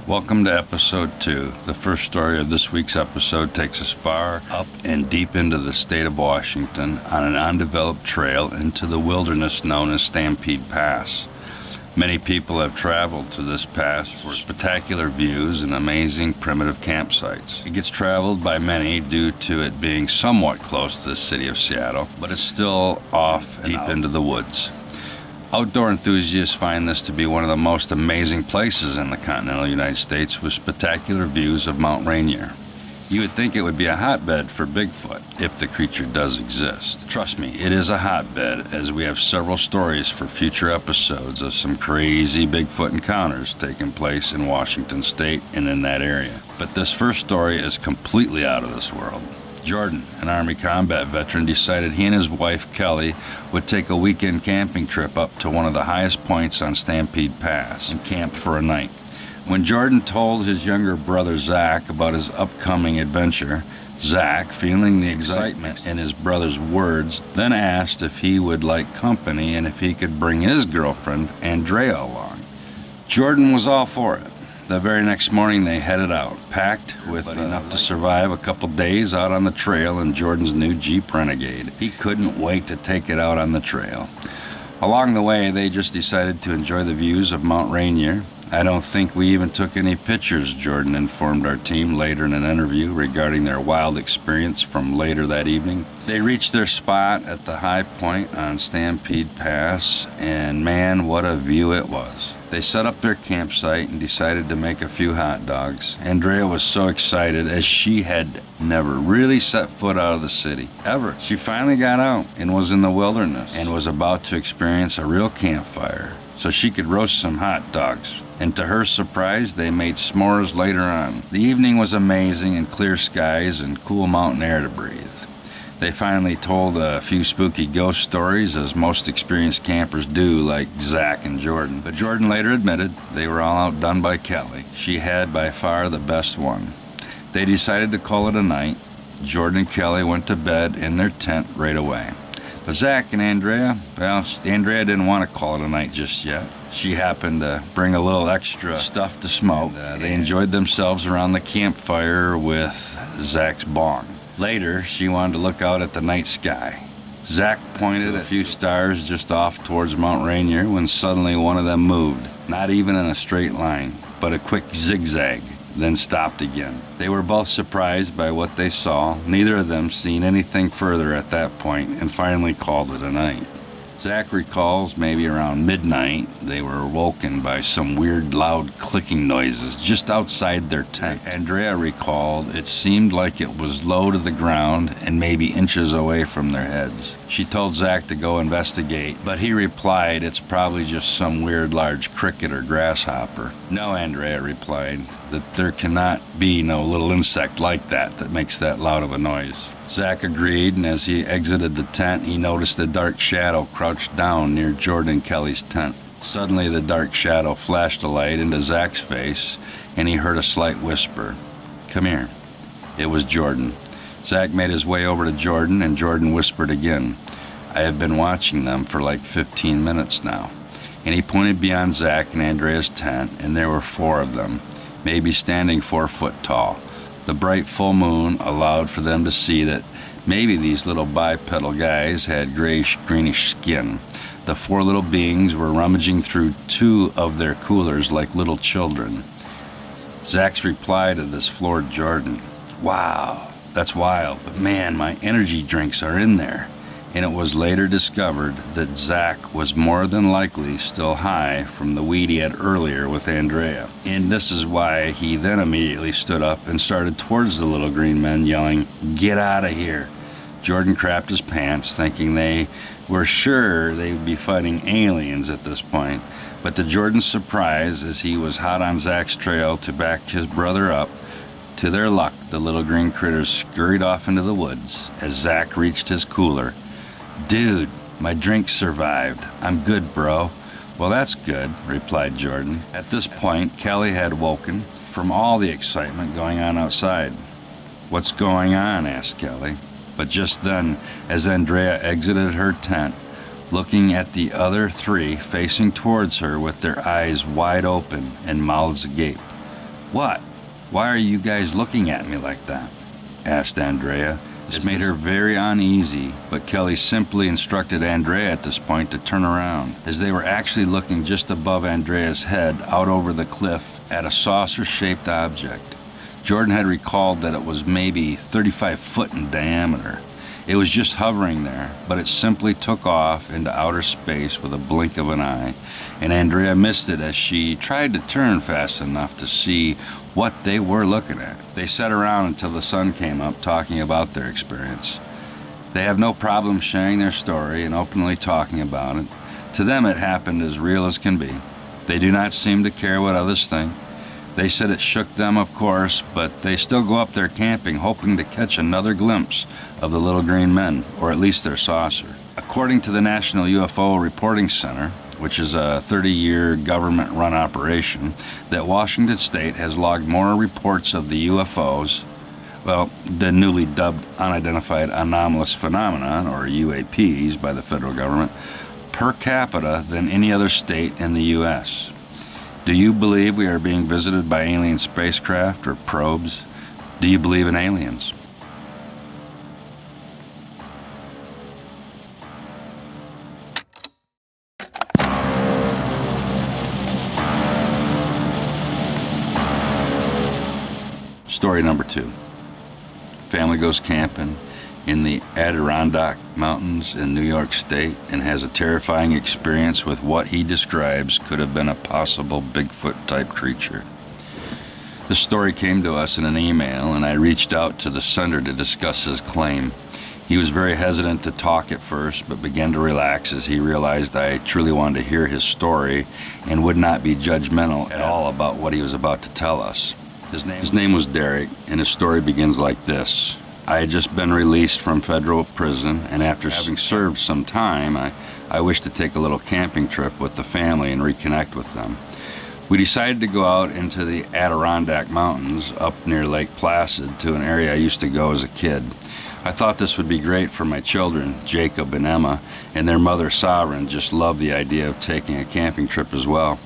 Welcome to episode 2. The first story of this week's episode takes us far up and deep into the state of Washington on an undeveloped trail into the wilderness known as Stampede Pass. Many people have traveled to this pass for spectacular views and amazing primitive campsites. It gets traveled by many due to it being somewhat close to the city of Seattle, but it's still off deep into the woods. Outdoor enthusiasts find this to be one of the most amazing places in the continental United States with spectacular views of Mount Rainier. You would think it would be a hotbed for Bigfoot, if the creature does exist. Trust me, it is a hotbed, as we have several stories for future episodes of some crazy Bigfoot encounters taking place in Washington State and in that area. But this first story is completely out of this world. Jordan, an Army combat veteran, decided he and his wife, Kelly, would take a weekend camping trip up to one of the highest points on Stampede Pass and camp for a night. When Jordan told his younger brother, Zach, about his upcoming adventure, Zach, feeling the excitement in his brother's words, then asked if he would like company and if he could bring his girlfriend, Andrea, along. Jordan was all for it. The very next morning they headed out, packed with enough to survive a couple days out on the trail in Jordan's new Jeep Renegade. He couldn't wait to take it out on the trail. Along the way, they just decided to enjoy the views of Mount Rainier. I don't think we even took any pictures, Jordan informed our team later in an interview regarding their wild experience from later that evening. They reached their spot at the high point on Stampede Pass, and man, what a view it was. They set up their campsite and decided to make a few hot dogs. Andrea was so excited as she had never really set foot out of the city, ever. She finally got out and was in the wilderness and was about to experience a real campfire so she could roast some hot dogs. And to her surprise, they made s'mores later on. The evening was amazing and clear skies and cool mountain air to breathe. They finally told a few spooky ghost stories, as most experienced campers do, like Zach and Jordan. But Jordan later admitted they were all outdone by Kelly. She had by far the best one. They decided to call it a night. Jordan and Kelly went to bed in their tent right away. But Zach and Andrea, well, Andrea didn't want to call it a night just yet. She happened to bring a little extra stuff to smoke. They enjoyed themselves around the campfire with Zach's bong. Later, she wanted to look out at the night sky. Zach pointed at a few stars just off towards Mount Rainier when suddenly one of them moved, not even in a straight line, but a quick zigzag, then stopped again. They were both surprised by what they saw, neither of them seeing anything further at that point, and finally called it a night. Zach recalls maybe around midnight, they were awoken by some weird loud clicking noises just outside their tent. Andrea recalled it seemed like it was low to the ground and maybe inches away from their heads. She told Zach to go investigate, but he replied it's probably just some weird large cricket or grasshopper. No, Andrea replied, that there cannot be no little insect like that makes that loud of a noise. Zach agreed, and as he exited the tent, he noticed a dark shadow crouched down near Jordan and Kelly's tent. Suddenly, the dark shadow flashed a light into Zach's face, and he heard a slight whisper, "Come here." It was Jordan. Zach made his way over to Jordan, and Jordan whispered again, "I have been watching them for like 15 minutes now." And he pointed beyond Zach and Andrea's tent, and there were 4 of them, maybe standing 4 foot tall. The bright full moon allowed for them to see that maybe these little bipedal guys had grayish-greenish skin. The 4 little beings were rummaging through 2 of their coolers like little children. Zach's reply to this floored Jordan, "Wow, that's wild, but man, my energy drinks are in there." And it was later discovered that Zach was more than likely still high from the weed he had earlier with Andrea. And this is why he then immediately stood up and started towards the little green men, yelling, "Get out of here." Jordan crapped his pants, thinking they were sure they would be fighting aliens at this point. But to Jordan's surprise, as he was hot on Zach's trail to back his brother up, to their luck, the little green critters scurried off into the woods as Zach reached his cooler. "Dude, my drink survived. I'm good, bro." "Well, that's good," replied Jordan. At this point, Kelly had woken from all the excitement going on outside. "What's going on?" asked Kelly. But just then, as Andrea exited her tent, looking at the other 3 facing towards her with their eyes wide open and mouths agape, "What? Why are you guys looking at me like that?" asked Andrea. This made her very uneasy, but Kelly simply instructed Andrea at this point to turn around, as they were actually looking just above Andrea's head out over the cliff at a saucer-shaped object. Jordan had recalled that it was maybe 35 foot in diameter. It was just hovering there, but it simply took off into outer space with a blink of an eye, and Andrea missed it as she tried to turn fast enough to see what they were looking at. They sat around until the sun came up, talking about their experience. They have no problem sharing their story and openly talking about it. To them, it happened as real as can be. They do not seem to care what others think. They said it shook them, of course, but they still go up there camping, hoping to catch another glimpse of the little green men, or at least their saucer. According to the National UFO Reporting Center, which is a 30-year government-run operation, that Washington State has logged more reports of the UFOs, the newly dubbed Unidentified Anomalous Phenomenon, or UAPs, by the federal government, per capita than any other state in the U.S. Do you believe we are being visited by alien spacecraft or probes? Do you believe in aliens? Story number 2. Family goes camping in the Adirondack Mountains in New York State and has a terrifying experience with what he describes could have been a possible Bigfoot-type creature. The story came to us in an email, and I reached out to the sender to discuss his claim. He was very hesitant to talk at first, but began to relax as he realized I truly wanted to hear his story and would not be judgmental at all about what he was about to tell us. His name was Derek, and his story begins like this. I had just been released from federal prison, and after having served some time, I wished to take a little camping trip with the family and reconnect with them. We decided to go out into the Adirondack Mountains up near Lake Placid to an area I used to go as a kid. I thought this would be great for my children, Jacob and Emma, and their mother, Sovereign, just loved the idea of taking a camping trip as well.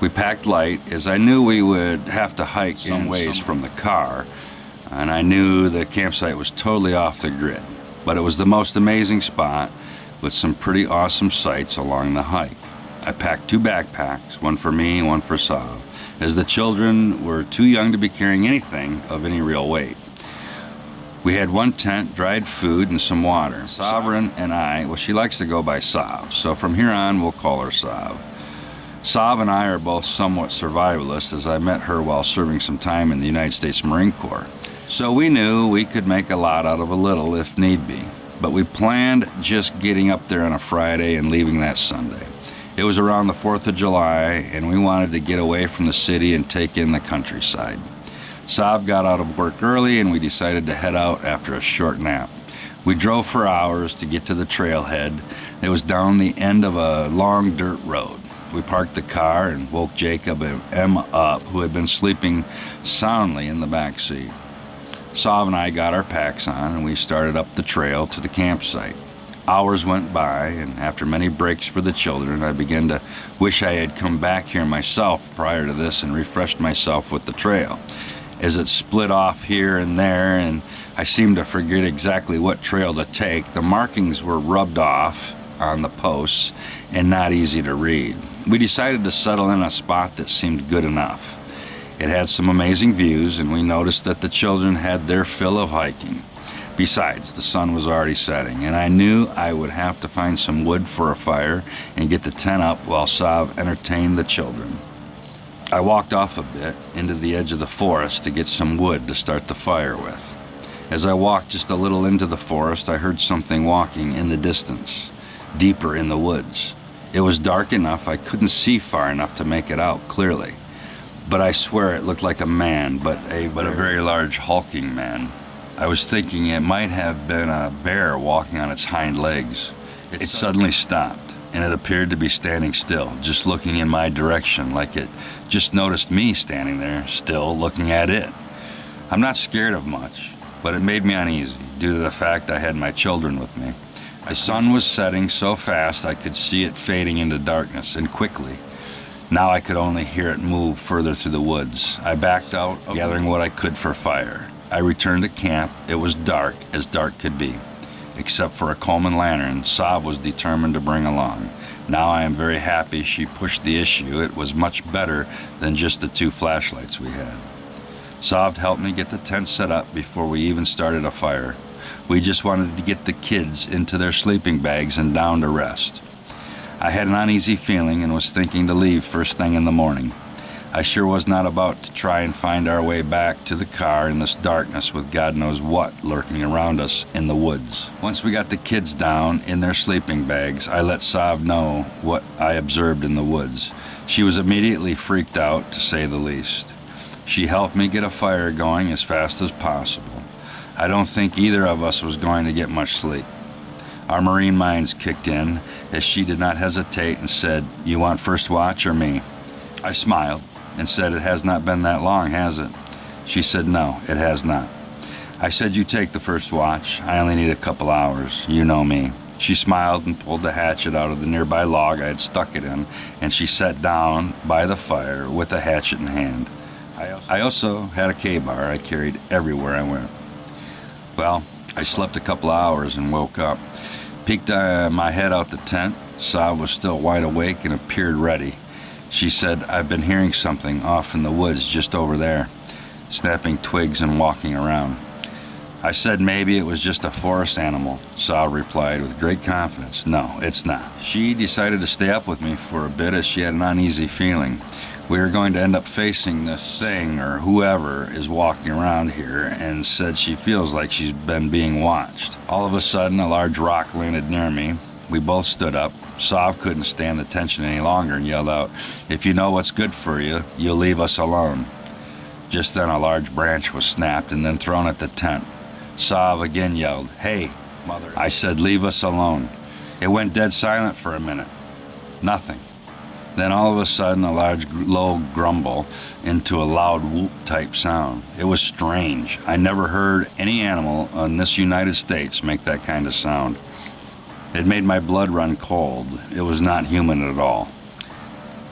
We packed light, as I knew we would have to hike some ways from the car, and I knew the campsite was totally off the grid, but it was the most amazing spot with some pretty awesome sights along the hike. I packed 2 backpacks, one for me and one for Sav, as the children were too young to be carrying anything of any real weight. We had 1 tent, dried food, and some water. Sovereign and I, she likes to go by Sav, so from here on we'll call her Sav. Sav and I are both somewhat survivalists, as I met her while serving some time in the United States Marine Corps. So we knew we could make a lot out of a little if need be, but we planned just getting up there on a Friday and leaving that Sunday. It was around the 4th of July, and we wanted to get away from the city and take in the countryside. Sav got out of work early, and we decided to head out after a short nap. We drove for hours to get to the trailhead. It was down the end of a long dirt road. We parked the car and woke Jacob and Emma up, who had been sleeping soundly in the back seat. Sav and I got our packs on, and we started up the trail to the campsite. Hours went by, and after many breaks for the children, I began to wish I had come back here myself prior to this and refreshed myself with the trail, as it split off here and there, and I seemed to forget exactly what trail to take. The markings were rubbed off on the posts and not easy to read. We decided to settle in a spot that seemed good enough. It had some amazing views, and we noticed that the children had their fill of hiking. Besides, the sun was already setting, and I knew I would have to find some wood for a fire and get the tent up while Sav entertained the children. I walked off a bit into the edge of the forest to get some wood to start the fire with. As I walked just a little into the forest, I heard something walking in the distance, deeper in the woods. It was dark enough I couldn't see far enough to make it out clearly, but I swear it looked like a man, but a very large, hulking man. I was thinking it might have been a bear walking on its hind legs. It suddenly stopped, and it appeared to be standing still, just looking in my direction, like it just noticed me standing there, still looking at it. I'm not scared of much, but it made me uneasy due to the fact I had my children with me. The sun was setting so fast I could see it fading into darkness, and quickly. Now I could only hear it move further through the woods. I backed out, gathering what I could for fire. I returned to camp. It was dark, as dark could be. Except for a Coleman lantern, Sav was determined to bring along. Now I am very happy she pushed the issue. It was much better than just the 2 flashlights we had. Sav helped me get the tent set up before we even started a fire. We just wanted to get the kids into their sleeping bags and down to rest. I had an uneasy feeling and was thinking to leave first thing in the morning. I sure was not about to try and find our way back to the car in this darkness with God knows what lurking around us in the woods. Once we got the kids down in their sleeping bags, I let Sav know what I observed in the woods. She was immediately freaked out, to say the least. She helped me get a fire going as fast as possible. I don't think either of us was going to get much sleep. Our marine minds kicked in as she did not hesitate and said, "You want first watch or me?" I smiled and said, "It has not been that long, has it?" She said, "No, it has not." I said, "You take the first watch. I only need a couple hours. You know me." She smiled and pulled the hatchet out of the nearby log I had stuck it in, and she sat down by the fire with the hatchet in hand. I also had a K-bar I carried everywhere I went. Well, I slept a couple hours and woke up. Peeked my head out the tent. Sav was still wide awake and appeared ready. She said, "I've been hearing something off in the woods just over there," snapping twigs and walking around. I said maybe it was just a forest animal. Sav replied with great confidence, "No, it's not." She decided to stay up with me for a bit as she had an uneasy feeling. We were going to end up facing this thing or whoever is walking around here, and said she feels like she's been being watched. All of a sudden, a large rock landed near me. We both stood up. Sav couldn't stand the tension any longer and yelled out, "If you know what's good for you, you'll leave us alone." Just then a large branch was snapped and then thrown at the tent. Sav again yelled, "Hey, mother." I said, "Leave us alone." It went dead silent for a minute. Nothing. Then all of a sudden a large low grumble into a loud whoop type sound. It was strange. I never heard any animal in this United States make that kind of sound. It made my blood run cold. It was not human at all.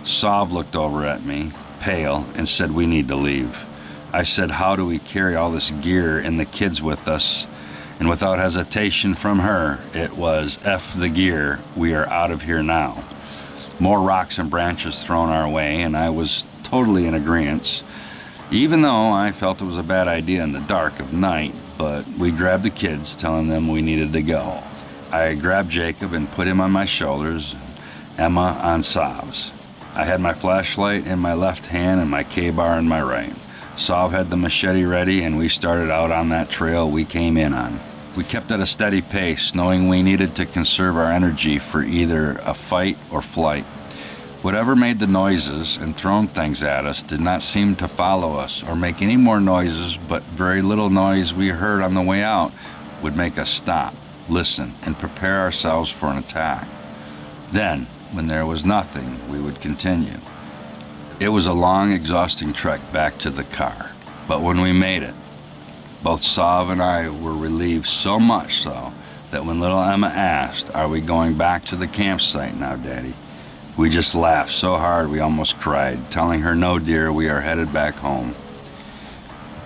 Sav looked over at me, pale, and said, "We need to leave." I said, "How do we carry all this gear and the kids with us?" And without hesitation from her, it was, "F the gear, we are out of here now." More rocks and branches thrown our way, and I was totally in agreement, even though I felt it was a bad idea in the dark of night, but we grabbed the kids, telling them we needed to go. I grabbed Jacob and put him on my shoulders, Emma on Sav's. I had my flashlight in my left hand and my K-bar in my right. Sav had the machete ready, and we started out on that trail we came in on. We kept at a steady pace, knowing we needed to conserve our energy for either a fight or flight. Whatever made the noises and thrown things at us did not seem to follow us or make any more noises, but very little noise we heard on the way out would make us stop, listen, and prepare ourselves for an attack. Then, when there was nothing, we would continue. It was a long, exhausting trek back to the car, but when we made it, both Sav and I were relieved, so much so that when little Emma asked, "Are we going back to the campsite now, Daddy?" we just laughed so hard we almost cried, telling her, "No, dear, we are headed back home."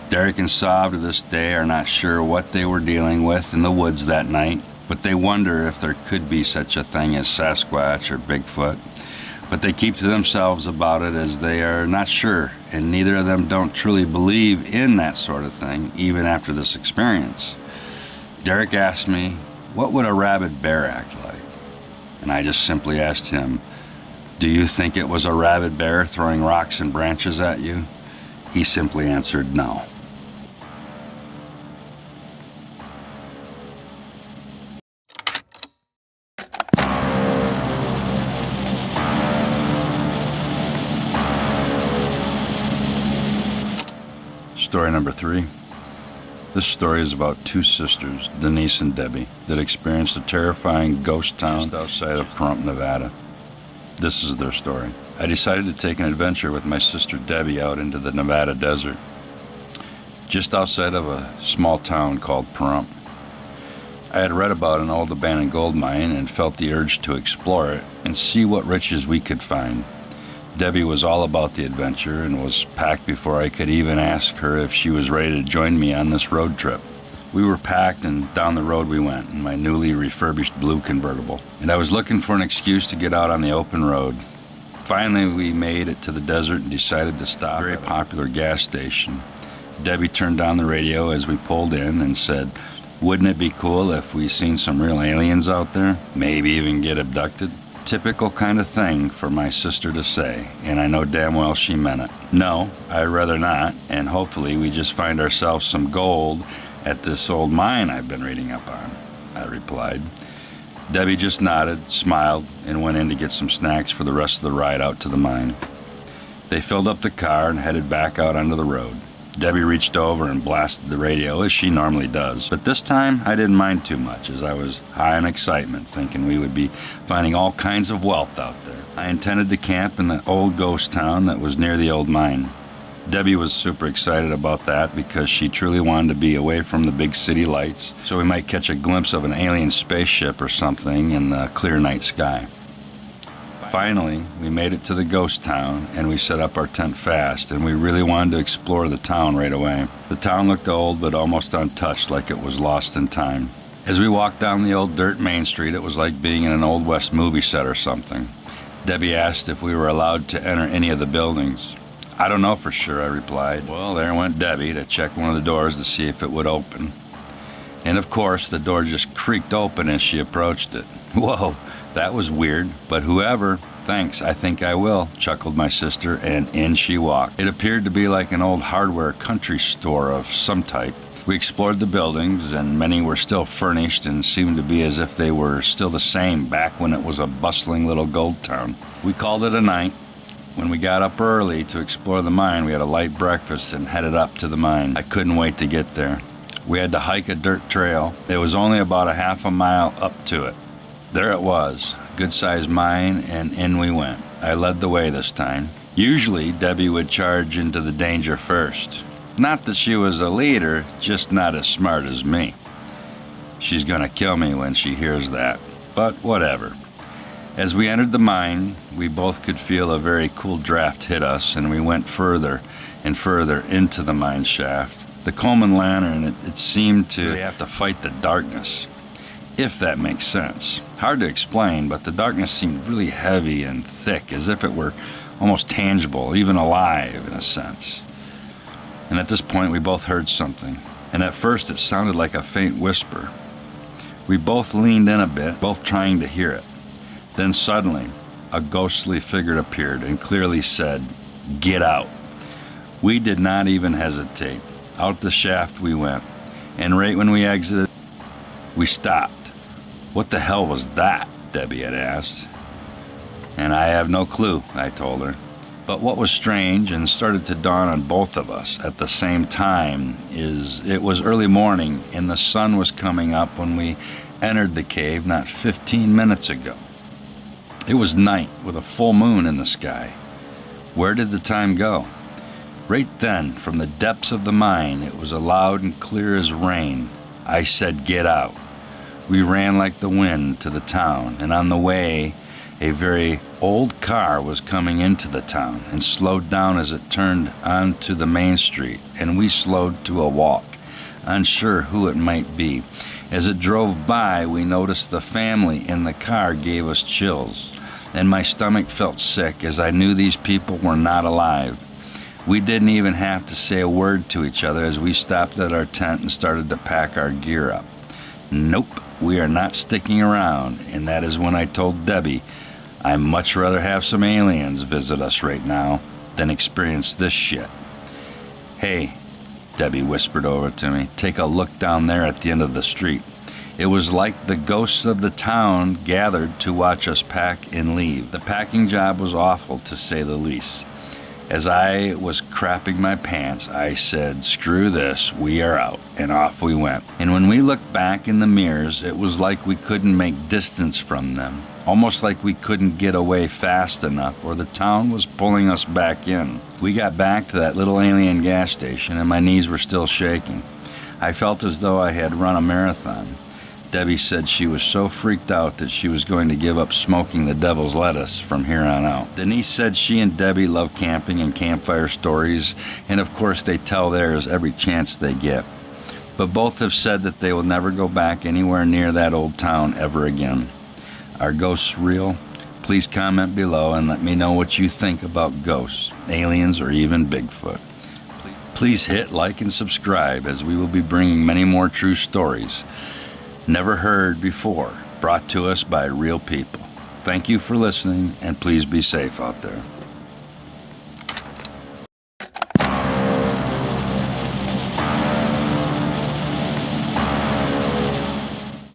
Derek and Sav to this day are not sure what they were dealing with in the woods that night, but they wonder if there could be such a thing as Sasquatch or Bigfoot. But they keep to themselves about it as they are not sure, and neither of them don't truly believe in that sort of thing, even after this experience. Derek asked me, "What would a rabid bear act like?" And I just simply asked him, "Do you think it was a rabid bear throwing rocks and branches at you?" He simply answered, "No." Story number 3. This story is about 2 sisters, Denise and Debbie, that experienced a terrifying ghost town just outside of Pahrump, Nevada. This is their story. I decided to take an adventure with my sister Debbie out into the Nevada desert, just outside of a small town called Pahrump. I had read about an old abandoned gold mine and felt the urge to explore it and see what riches we could find. Debbie was all about the adventure and was packed before I could even ask her if she was ready to join me on this road trip. We were packed and down the road we went in my newly refurbished blue convertible, and I was looking for an excuse to get out on the open road. Finally, we made it to the desert and decided to stop at a very popular gas station. Debbie turned on the radio as we pulled in and said, "Wouldn't it be cool if we seen some real aliens out there? Maybe even get abducted?" Typical kind of thing for my sister to say, and I know damn well she meant it. "No, I'd rather not, and hopefully we just find ourselves some gold at this old mine I've been reading up on," I replied. Debbie just nodded, smiled, and went in to get some snacks for the rest of the ride out to the mine. They filled up the car and headed back out onto the road. Debbie reached over and blasted the radio as she normally does, but this time I didn't mind too much as I was high on excitement, thinking we would be finding all kinds of wealth out there. I intended to camp in the old ghost town that was near the old mine. Debbie was super excited about that because she truly wanted to be away from the big city lights, so we might catch a glimpse of an alien spaceship or something in the clear night sky. Finally, we made it to the ghost town, and we set up our tent fast, and we really wanted to explore the town right away. The town looked old but almost untouched, like it was lost in time. As we walked down the old dirt main street, it was like being in an Old West movie set or something. Debbie asked if we were allowed to enter any of the buildings. "I don't know for sure," I replied. Well, there went Debbie to check one of the doors to see if it would open. And of course, the door just creaked open as she approached it. "Whoa, that was weird, but whoever, thanks, I think I will," chuckled my sister, and in she walked. It appeared to be like an old hardware country store of some type. We explored the buildings, and many were still furnished and seemed to be as if they were still the same back when it was a bustling little gold town. We called it a night. When we got up early to explore the mine, we had a light breakfast and headed up to the mine. I couldn't wait to get there. We had to hike a dirt trail. It was only about a half a mile up to it. There it was, good-sized mine, and in we went. I led the way this time. Usually, Debbie would charge into the danger first. Not that she was a leader, just not as smart as me. She's gonna kill me when she hears that, but whatever. As we entered the mine, we both could feel a very cool draft hit us, and we went further and further into the mine shaft. The Coleman lantern, it seemed to really have to fight the darkness, if that makes sense. Hard to explain, but the darkness seemed really heavy and thick, as if it were almost tangible, even alive in a sense. And at this point, we both heard something, and at first it sounded like a faint whisper. We both leaned in a bit, both trying to hear it. Then suddenly, a ghostly figure appeared and clearly said, "Get out." We did not even hesitate. Out the shaft we went, and right when we exited, we stopped. "What the hell was that?" Debbie had asked. "And I have no clue," I told her. But what was strange and started to dawn on both of us at the same time is it was early morning and the sun was coming up when we entered the cave not 15 minutes ago. It was night with a full moon in the sky. Where did the time go? Right then, from the depths of the mine, it was loud and clear as rain. I said, "Get out." We ran like the wind to the town, and on the way, a very old car was coming into the town and slowed down as it turned onto the main street, and we slowed to a walk, unsure who it might be. As it drove by, we noticed the family in the car gave us chills, and my stomach felt sick as I knew these people were not alive. We didn't even have to say a word to each other as we stopped at our tent and started to pack our gear up. Nope, we are not sticking around, and that is when I told Debbie I'd much rather have some aliens visit us right now than experience this shit. "Hey," Debbie whispered over to me, "take a look down there at the end of the street." It was like the ghosts of the town gathered to watch us pack and leave. The packing job was awful, to say the least. As I was crapping my pants, I said, "Screw this, we are out," and off we went. And when we looked back in the mirrors, it was like we couldn't make distance from them, almost like we couldn't get away fast enough, or the town was pulling us back in. We got back to that little alien gas station, and my knees were still shaking. I felt as though I had run a marathon. Debbie said she was so freaked out that she was going to give up smoking the devil's lettuce from here on out. Denise said she and Debbie love camping and campfire stories, and of course they tell theirs every chance they get. But both have said that they will never go back anywhere near that old town ever again. Are ghosts real? Please comment below and let me know what you think about ghosts, aliens, or even Bigfoot. Please hit like and subscribe, as we will be bringing many more true stories never heard before, brought to us by real people. Thank you for listening, and please be safe out there.